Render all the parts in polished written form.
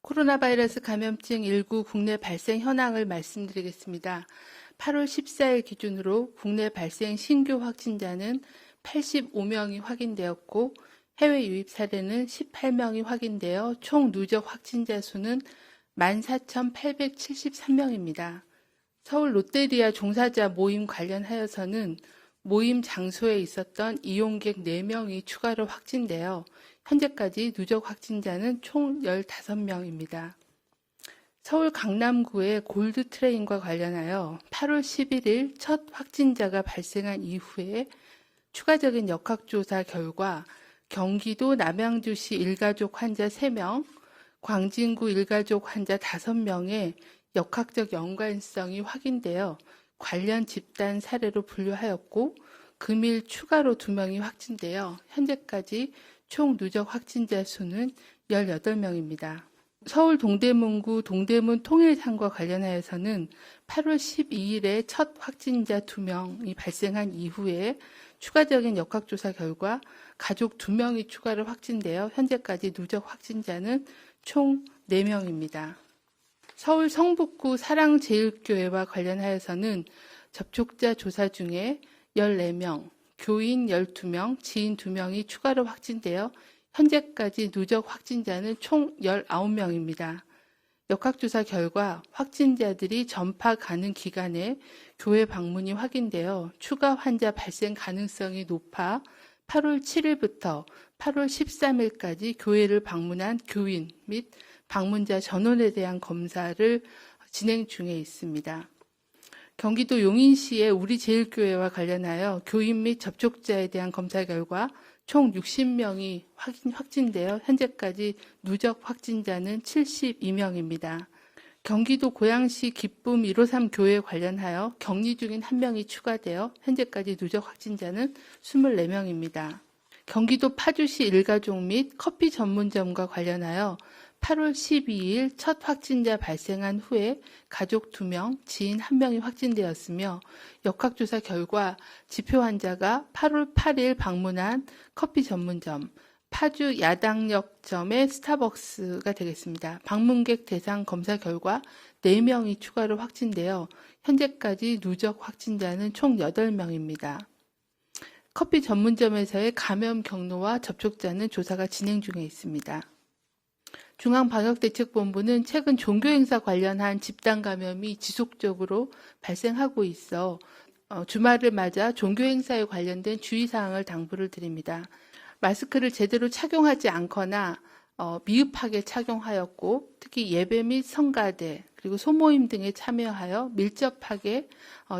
코로나 바이러스 감염증 19 국내 발생 현황을 말씀드리겠습니다. 8월 14일 기준으로 국내 발생 신규 확진자는 85명이 확인되었고 해외 유입 사례는 18명이 확인되어 총 누적 확진자 수는 14,873명입니다. 서울 롯데리아 종사자 모임 관련하여서는 모임 장소에 있었던 이용객 4명이 추가로 확진되어 현재까지 누적 확진자는 총 15명입니다. 서울 강남구의 골드 트레인과 관련하여 8월 11일 첫 확진자가 발생한 이후에 추가적인 역학조사 결과 경기도 남양주시 일가족 환자 3명, 광진구 일가족 환자 5명의 역학적 연관성이 확인되어 관련 집단 사례로 분류하였고 금일 추가로 2명이 확진되어 현재까지 총 누적 확진자 수는 18명입니다. 서울 동대문구 동대문 통일상과 관련하여서는 8월 12일에 첫 확진자 2명이 발생한 이후에 추가적인 역학조사 결과 가족 2명이 추가로 확진되어 현재까지 누적 확진자는 총 4명입니다. 서울 성북구 사랑제일교회와 관련하여서는 접촉자 조사 중에 14명, 교인 12명, 지인 2명이 추가로 확진되어 현재까지 누적 확진자는 총 19명입니다. 역학조사 결과 확진자들이 전파 가능 기간에 교회 방문이 확인되어 추가 환자 발생 가능성이 높아 8월 7일부터 8월 13일까지 교회를 방문한 교인 및 방문자 전원에 대한 검사를 진행 중에 있습니다. 경기도 용인시의 우리제일교회와 관련하여 교인 및 접촉자에 대한 검사 결과 총 60명이 확진되어 현재까지 누적 확진자는 72명입니다. 경기도 고양시 기쁨 153 교회에 관련하여 격리 중인 1명이 추가되어 현재까지 누적 확진자는 24명입니다. 경기도 파주시 일가족 및 커피 전문점과 관련하여 8월 12일 첫 확진자 발생한 후에 가족 2명, 지인 1명이 확진되었으며 역학조사 결과 지표 환자가 8월 8일 방문한 커피 전문점, 파주 야당역점의 스타벅스가 되겠습니다. 방문객 대상 검사 결과 4명이 추가로 확진되어 현재까지 누적 확진자는 총 8명입니다. 커피 전문점에서의 감염 경로와 접촉자는 조사가 진행 중에 있습니다. 중앙방역대책본부는 최근 종교행사 관련한 집단 감염이 지속적으로 발생하고 있어 주말을 맞아 종교행사에 관련된 주의사항을 당부를 드립니다. 마스크를 제대로 착용하지 않거나 미흡하게 착용하였고 특히 예배 및 성가대 그리고 소모임 등에 참여하여 밀접하게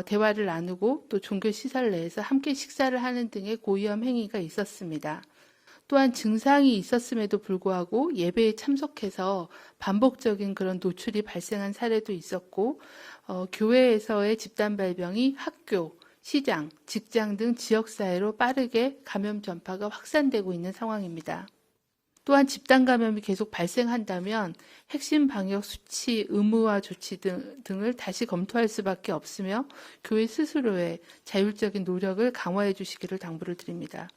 대화를 나누고 또 종교시설 내에서 함께 식사를 하는 등의 고위험 행위가 있었습니다. 또한 증상이 있었음에도 불구하고 예배에 참석해서 반복적인 그런 노출이 발생한 사례도 있었고 교회에서의 집단 발병이 학교, 시장, 직장 등 지역사회로 빠르게 감염 전파가 확산되고 있는 상황입니다. 또한 집단 감염이 계속 발생한다면 핵심 방역 수치 의무화 조치 등을 다시 검토할 수밖에 없으며 교회 스스로의 자율적인 노력을 강화해 주시기를 당부를 드립니다.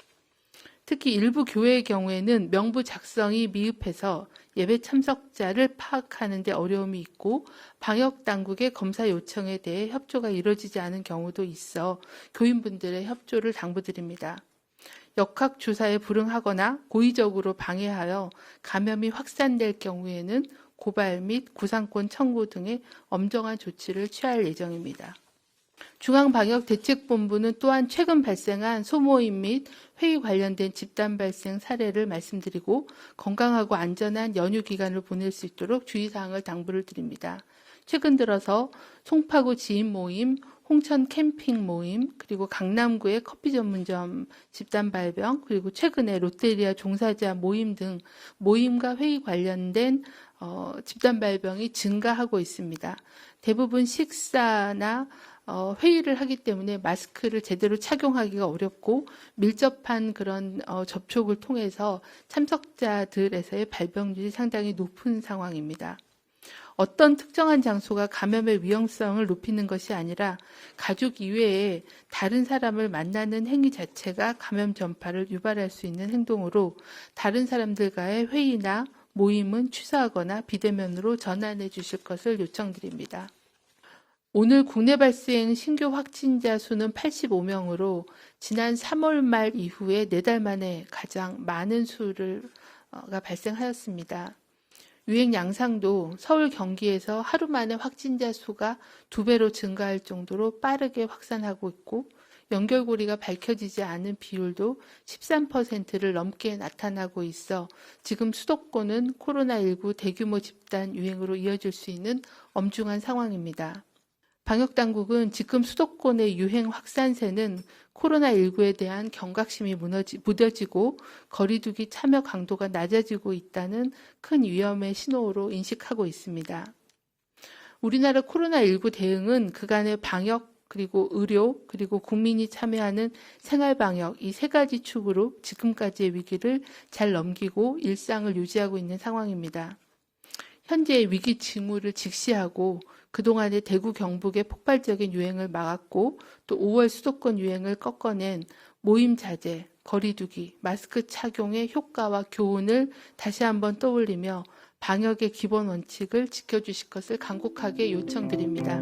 특히 일부 교회의 경우에는 명부 작성이 미흡해서 예배 참석자를 파악하는 데 어려움이 있고 방역당국의 검사 요청에 대해 협조가 이루어지지 않은 경우도 있어 교인분들의 협조를 당부드립니다. 역학조사에 불응하거나 고의적으로 방해하여 감염이 확산될 경우에는 고발 및 구상권 청구 등의 엄정한 조치를 취할 예정입니다. 중앙방역대책본부는 또한 최근 발생한 소모임 및 회의 관련된 집단 발생 사례를 말씀드리고 건강하고 안전한 연휴 기간을 보낼 수 있도록 주의사항을 당부를 드립니다. 최근 들어서 송파구 지인 모임, 홍천 캠핑 모임, 그리고 강남구의 커피 전문점 집단 발병, 그리고 최근에 롯데리아 종사자 모임 등 모임과 회의 관련된 집단 발병이 증가하고 있습니다. 대부분 식사나 회의를 하기 때문에 마스크를 제대로 착용하기가 어렵고 밀접한 그런 접촉을 통해서 참석자들에서의 발병률이 상당히 높은 상황입니다. 어떤 특정한 장소가 감염의 위험성을 높이는 것이 아니라 가족 이외에 다른 사람을 만나는 행위 자체가 감염 전파를 유발할 수 있는 행동으로 다른 사람들과의 회의나 모임은 취소하거나 비대면으로 전환해 주실 것을 요청드립니다. 오늘 국내 발생 신규 확진자 수는 85명으로 지난 3월 말 이후에 4달 만에 가장 많은 수가 발생하였습니다. 유행 양상도 서울, 경기에서 하루 만에 확진자 수가 2배로 증가할 정도로 빠르게 확산하고 있고 연결고리가 밝혀지지 않은 비율도 13%를 넘게 나타나고 있어 지금 수도권은 코로나19 대규모 집단 유행으로 이어질 수 있는 엄중한 상황입니다. 방역당국은 지금 수도권의 유행 확산세는 코로나19에 대한 경각심이 무뎌지고 거리두기 참여 강도가 낮아지고 있다는 큰 위험의 신호로 인식하고 있습니다. 우리나라 코로나19 대응은 그간의 방역 그리고 의료 그리고 국민이 참여하는 생활방역 이 3가지 축으로 지금까지의 위기를 잘 넘기고 일상을 유지하고 있는 상황입니다. 현재 위기 징후를 직시하고 그동안의 대구 경북의 폭발적인 유행을 막았고 또 5월 수도권 유행을 꺾어낸 모임 자제, 거리두기, 마스크 착용의 효과와 교훈을 다시 한번 떠올리며 방역의 기본 원칙을 지켜주실 것을 간곡하게 요청드립니다.